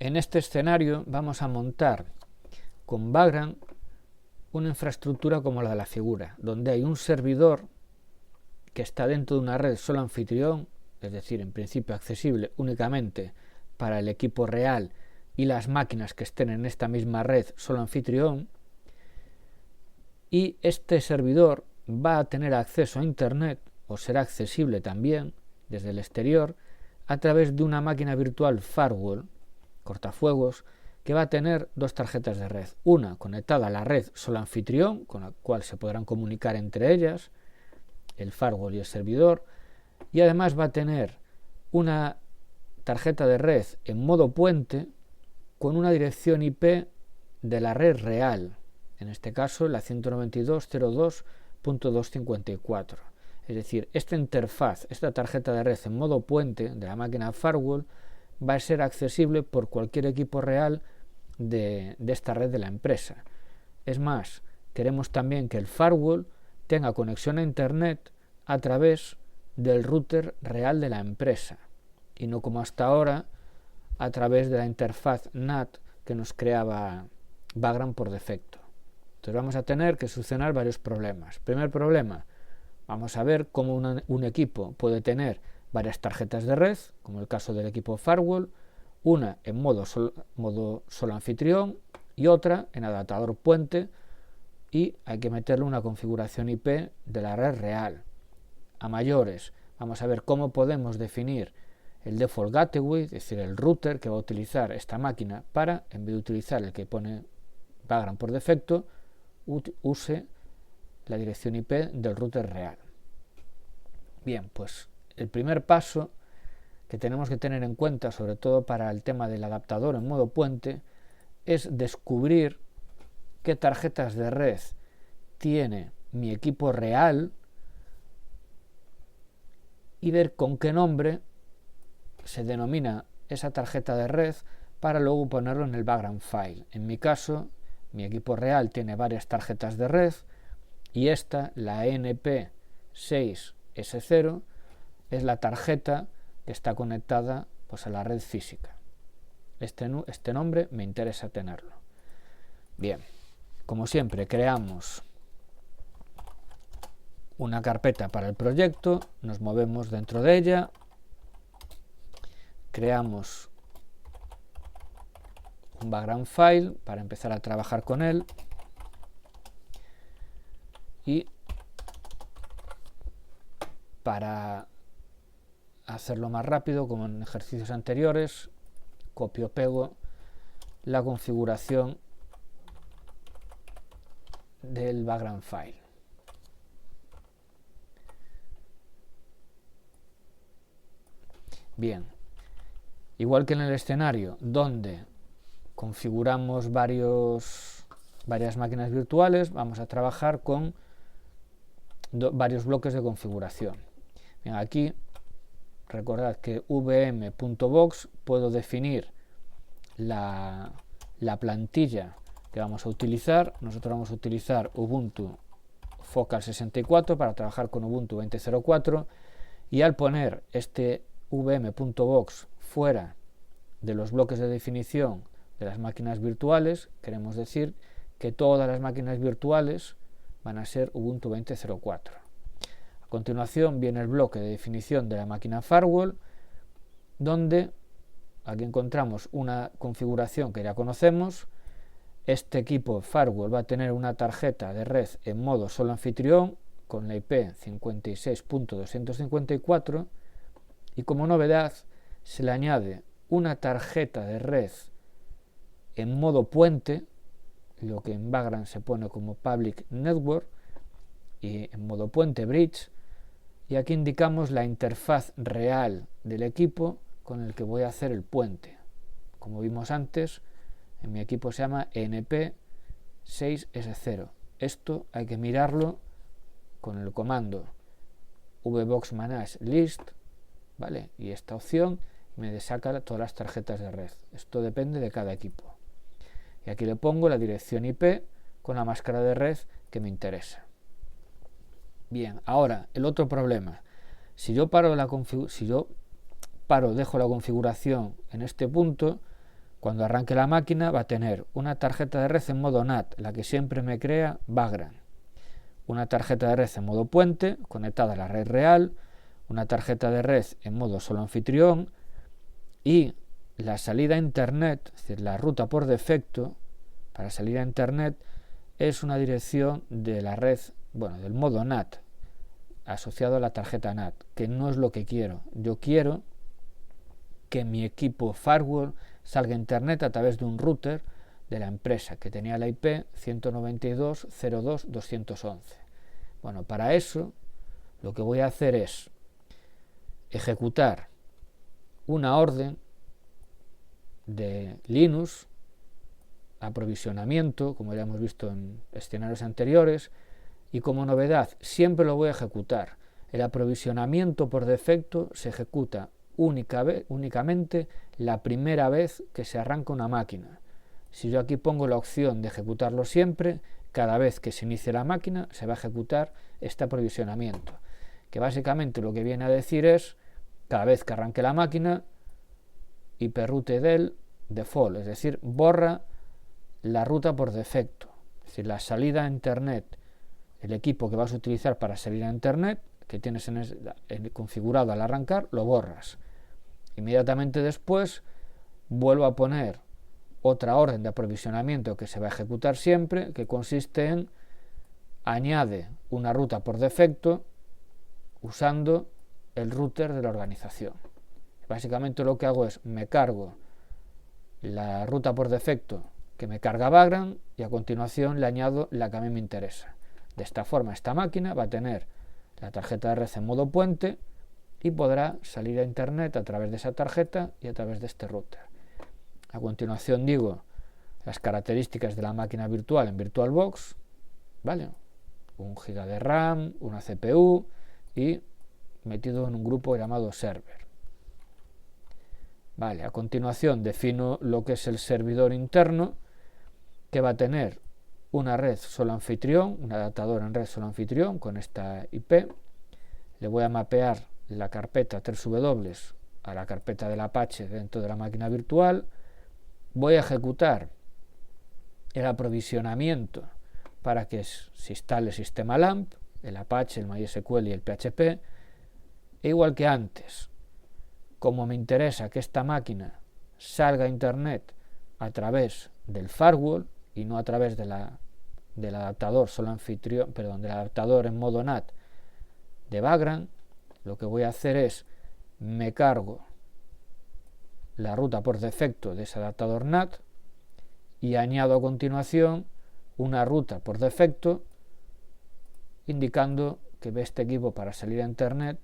En este escenario vamos a montar con Vagrant una infraestructura como la de la figura, donde hay un servidor que está dentro de una red solo anfitrión, es decir, en principio accesible únicamente para el equipo real y las máquinas que estén en esta misma red solo anfitrión, y este servidor va a tener acceso a Internet, o será accesible también desde el exterior, a través de una máquina virtual firewall, cortafuegos, que va a tener dos tarjetas de red, una conectada a la red solo anfitrión, con la cual se podrán comunicar entre ellas, el firewall y el servidor, y además va a tener una tarjeta de red en modo puente con una dirección IP de la red real, en este caso la 192.168.254. Es decir, esta interfaz, esta tarjeta de red en modo puente de la máquina firewall va a ser accesible por cualquier equipo real de esta red de la empresa. Es más, queremos también que el firewall tenga conexión a Internet a través del router real de la empresa y no como hasta ahora a través de la interfaz NAT que nos creaba Vagrant por defecto. Entonces vamos a tener que solucionar varios problemas. Primer problema, vamos a ver cómo un equipo puede tener varias tarjetas de red, como el caso del equipo firewall, una en modo solo anfitrión y otra en adaptador puente, y hay que meterle una configuración IP de la red real. A mayores, vamos a ver cómo podemos definir el default gateway, es decir, el router que va a utilizar esta máquina para, en vez de utilizar el que pone Vagrant por defecto, use la dirección IP del router real. Bien, pues el primer paso que tenemos que tener en cuenta, sobre todo para el tema del adaptador en modo puente, es descubrir qué tarjetas de red tiene mi equipo real y ver con qué nombre se denomina esa tarjeta de red para luego ponerlo en el background file. En mi caso, mi equipo real tiene varias tarjetas de red y esta, la NP6S0, es la tarjeta que está conectada pues, a la red física. Este nombre me interesa tenerlo. Bien, como siempre, creamos una carpeta para el proyecto, nos movemos dentro de ella, creamos un background file para empezar a trabajar con él y para hacerlo más rápido, como en ejercicios anteriores, copio-pego la configuración del background file. Bien, igual que en el escenario donde configuramos varias máquinas virtuales, vamos a trabajar con varios bloques de configuración. Bien, aquí recordad que vm.box puedo definir la plantilla que vamos a utilizar. Nosotros vamos a utilizar Ubuntu Focal 64 para trabajar con Ubuntu 20.04, y al poner este vm.box fuera de los bloques de definición de las máquinas virtuales, queremos decir que todas las máquinas virtuales van a ser Ubuntu 20.04. A continuación viene el bloque de definición de la máquina firewall, donde aquí encontramos una configuración que ya conocemos. Este equipo firewall va a tener una tarjeta de red en modo solo anfitrión con la IP 56.254, y como novedad se le añade una tarjeta de red en modo puente, lo que en Vagrant se pone como Public Network, y en modo puente Bridge, y aquí indicamos la interfaz real del equipo con el que voy a hacer el puente. Como vimos antes, en mi equipo se llama NP6S0. Esto hay que mirarlo con el comando vboxmanage_list, ¿vale? Y esta opción me saca todas las tarjetas de red. Esto depende de cada equipo. Y aquí le pongo la dirección IP con la máscara de red que me interesa. Bien, ahora el otro problema. Si yo dejo la configuración en este punto, Cuando arranque la máquina va a tener una tarjeta de red en modo NAT, la que siempre me crea Vagrant, una tarjeta de red en modo puente conectada a la red real, una tarjeta de red en modo solo anfitrión y la salida a internet, es decir, la ruta por defecto para salir a internet es una dirección de la red, bueno, del modo NAT asociado a la tarjeta NAT, que no es lo que quiero. Yo quiero que mi equipo firewall salga a internet a través de un router de la empresa que tenía la IP 192.0.2.211. Bueno, para eso lo que voy a hacer es ejecutar una orden de Linux, aprovisionamiento, como ya hemos visto en escenarios anteriores, y como novedad siempre lo voy a ejecutar. El aprovisionamiento por defecto se ejecuta únicamente la primera vez que se arranca una máquina. Si yo aquí pongo la opción de ejecutarlo siempre, cada vez que se inicie la máquina se va a ejecutar este aprovisionamiento, que básicamente lo que viene a decir es, cada vez que arranque la máquina, hiperroute del default, es decir, borra la ruta por defecto, es decir, la salida a internet, el equipo que vas a utilizar para salir a internet, que tienes configurado al arrancar, lo borras. Inmediatamente después vuelvo a poner otra orden de aprovisionamiento que se va a ejecutar siempre, que consiste en añade una ruta por defecto usando el router de la organización. Básicamente lo que hago es me cargo la ruta por defecto que me carga Vagrant y a continuación le añado la que a mí me interesa. De esta forma esta máquina va a tener la tarjeta de red en modo puente y podrá salir a internet a través de esa tarjeta y a través de este router. A continuación digo las características de la máquina virtual en VirtualBox, ¿vale? 1 GB de RAM, una CPU y metido en un grupo llamado server. Vale, a continuación defino lo que es el servidor interno, que va a tener una red solo anfitrión, un adaptador en red solo anfitrión con esta IP. Le voy a mapear la carpeta 3W a la carpeta del Apache dentro de la máquina virtual. Voy a ejecutar el aprovisionamiento para que se instale el sistema LAMP, el Apache, el MySQL y el PHP. E igual que antes, como me interesa que esta máquina salga a internet a través del firewall y no a través del adaptador solo anfitrión, perdón, del adaptador en modo NAT de Vagrant, lo que voy a hacer es me cargo la ruta por defecto de ese adaptador NAT y añado a continuación una ruta por defecto indicando que este equipo para salir a internet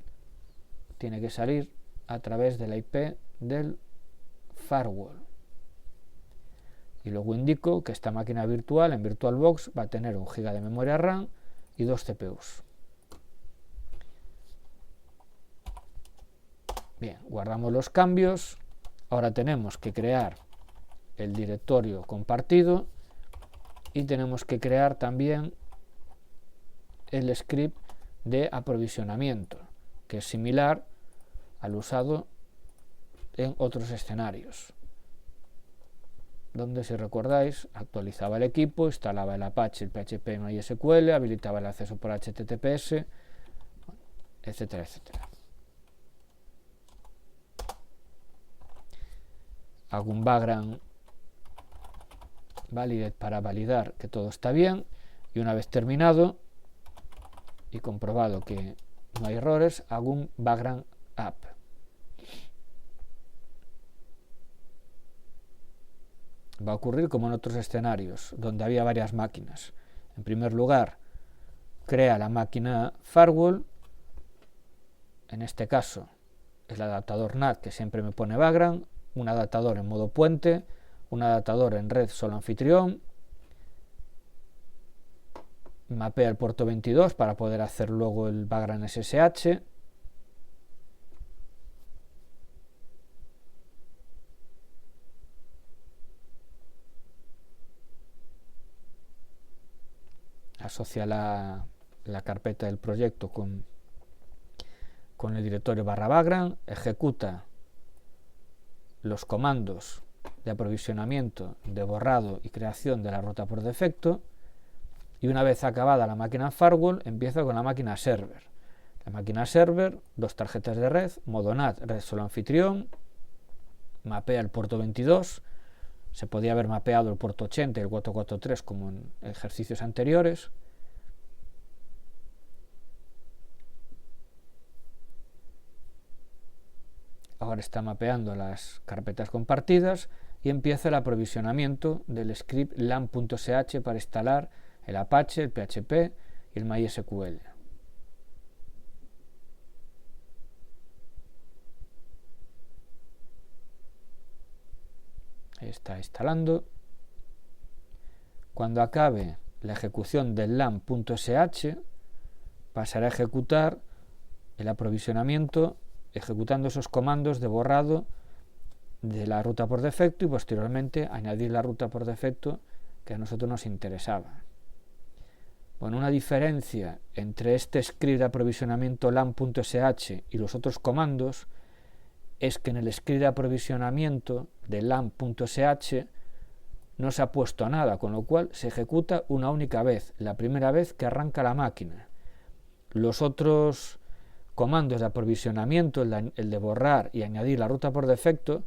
tiene que salir a través de la IP del firewall. Y luego indico que esta máquina virtual en VirtualBox va a tener 1 GB de memoria RAM y 2 CPUs. Bien, guardamos los cambios. Ahora tenemos que crear el directorio compartido y tenemos que crear también el script de aprovisionamiento, que es similar al usado en otros escenarios, donde, si recordáis, actualizaba el equipo, instalaba el Apache, el PHP y MySQL, habilitaba el acceso por HTTPS, etcétera, etcétera. Hago un Vagrant validate para validar que todo está bien y una vez terminado y comprobado que no hay errores, hago un Vagrant app. Va a ocurrir como en otros escenarios donde había varias máquinas. En primer lugar, crea la máquina firewall, en este caso el adaptador NAT que siempre me pone Vagrant, un adaptador en modo puente, un adaptador en red solo anfitrión, mapea el puerto 22 para poder hacer luego el Vagrant SSH, asocia la carpeta del proyecto con el directorio /Vagrant, ejecuta los comandos de aprovisionamiento, de borrado y creación de la ruta por defecto, y una vez acabada la máquina firewall empiezo con la máquina server. La máquina server, dos tarjetas de red, modo NAT, red solo anfitrión, mapea el puerto 22, se podía haber mapeado el puerto 80 y el 443 como en ejercicios anteriores. Ahora está mapeando las carpetas compartidas y empieza el aprovisionamiento del script lam.sh para instalar el Apache, el PHP y el MySQL. Ahí está instalando. Cuando acabe la ejecución del lam.sh, pasará a ejecutar el aprovisionamiento ejecutando esos comandos de borrado de la ruta por defecto y posteriormente añadir la ruta por defecto que a nosotros nos interesaba. Bueno, una diferencia entre este script de aprovisionamiento lam.sh y los otros comandos es que en el script de aprovisionamiento de lam.sh no se ha puesto nada, con lo cual se ejecuta una única vez, la primera vez que arranca la máquina. Los otros comandos de aprovisionamiento, el de borrar y añadir la ruta por defecto,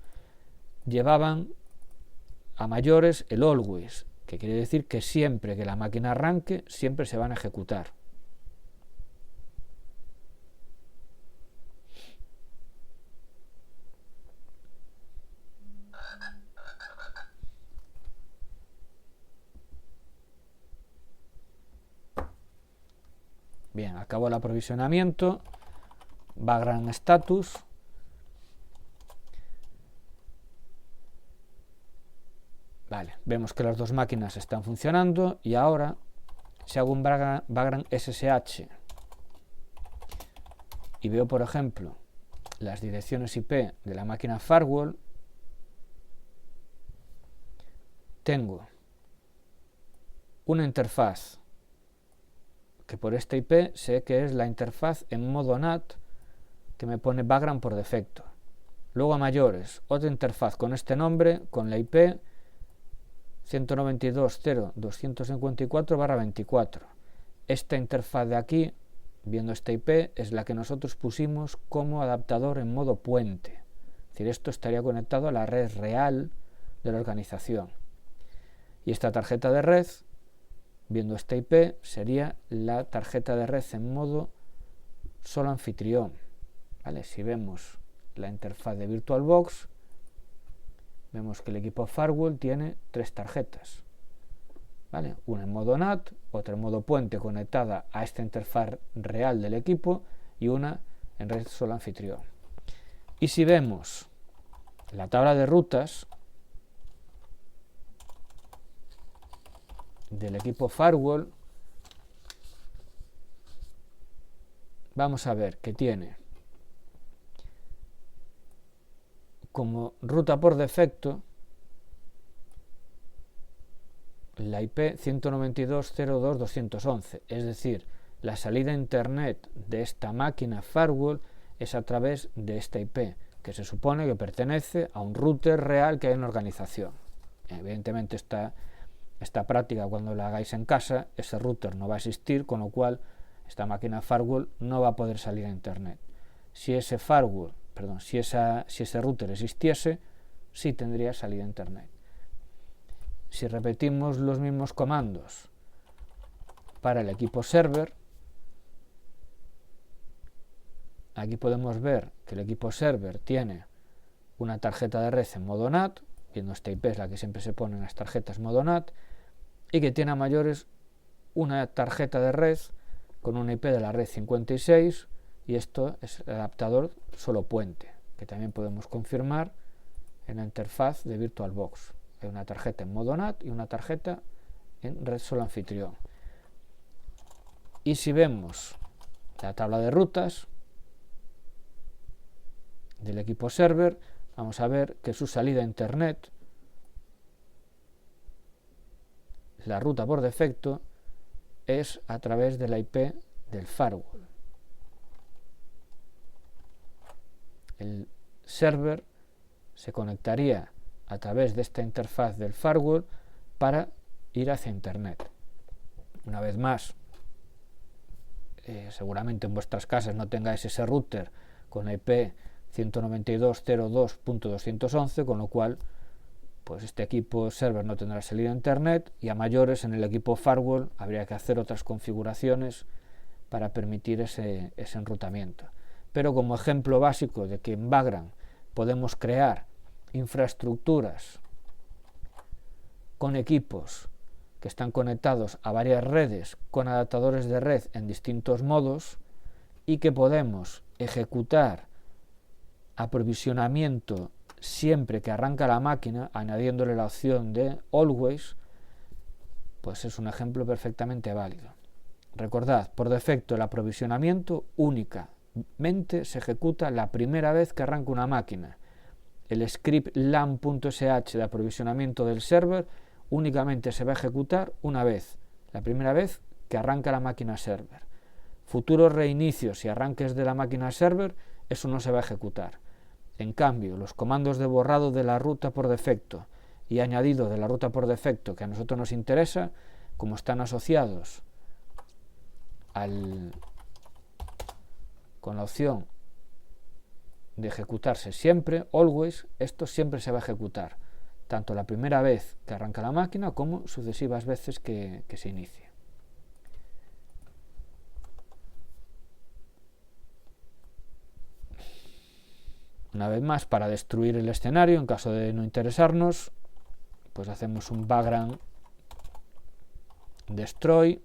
llevaban a mayores el always, que quiere decir que siempre que la máquina arranque, siempre se van a ejecutar. Bien, acabó el aprovisionamiento, background status. Vale, vemos que las dos máquinas están funcionando y ahora si hago un background SSH y veo, por ejemplo, las direcciones IP de la máquina firewall, tengo una interfaz que por esta IP sé que es la interfaz en modo NAT que me pone background por defecto. Luego a mayores, otra interfaz con este nombre, con la IP 192.0.254/24. Esta interfaz de aquí, viendo esta IP, es la que nosotros pusimos como adaptador en modo puente. Es decir, esto estaría conectado a la red real de la organización. Y esta tarjeta de red, viendo esta IP, sería la tarjeta de red en modo solo anfitrión. ¿Vale? Si vemos la interfaz de VirtualBox, vemos que el equipo firewall tiene tres tarjetas, ¿vale? Una en modo NAT, otra en modo puente conectada a esta interfaz real del equipo y una en red solo anfitrión. Y si vemos la tabla de rutas del equipo firewall, vamos a ver que tiene como ruta por defecto la IP 192.0.211, es decir, la salida a internet de esta máquina firewall es a través de esta IP, que se supone que pertenece a un router real que hay en la organización. Evidentemente esta práctica, cuando la hagáis en casa, ese router no va a existir, con lo cual esta máquina firewall no va a poder salir a internet. Si ese router existiese, sí tendría salida a internet. Si repetimos los mismos comandos para el equipo server, aquí podemos ver que el equipo server tiene una tarjeta de red en modo NAT, viendo esta IP es la que siempre se pone en las tarjetas modo NAT, y que tiene a mayores una tarjeta de red con una IP de la red 56, y esto es el adaptador solo puente, que también podemos confirmar en la interfaz de VirtualBox. Hay una tarjeta en modo NAT y una tarjeta en red solo anfitrión. Y si vemos la tabla de rutas del equipo server, vamos a ver que su salida a internet, la ruta por defecto, es a través de la IP del firewall. El server se conectaría a través de esta interfaz del firewall para ir hacia Internet. Una vez más, seguramente en vuestras casas no tengáis ese router con la IP 192.02.211, con lo cual pues este equipo server no tendrá salida a Internet, y a mayores en el equipo firewall habría que hacer otras configuraciones para permitir ese enrutamiento. Pero como ejemplo básico de que en Vagrant podemos crear infraestructuras con equipos que están conectados a varias redes con adaptadores de red en distintos modos, y que podemos ejecutar aprovisionamiento siempre que arranca la máquina, añadiéndole la opción de Always, pues es un ejemplo perfectamente válido. Recordad, por defecto el aprovisionamiento únicamente se ejecuta la primera vez que arranca una máquina. El script lam.sh de aprovisionamiento del server únicamente se va a ejecutar una vez, la primera vez que arranca la máquina server. Futuros reinicios y arranques de la máquina server, eso no se va a ejecutar. En cambio, los comandos de borrado de la ruta por defecto y añadido de la ruta por defecto que a nosotros nos interesa, como están asociados con la opción de ejecutarse siempre, always, esto siempre se va a ejecutar, tanto la primera vez que arranca la máquina como sucesivas veces que se inicie. Una vez más, para destruir el escenario, en caso de no interesarnos, pues hacemos un Vagrant destroy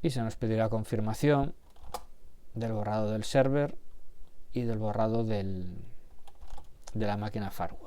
y se nos pedirá confirmación del borrado del server y del borrado de la máquina firewall.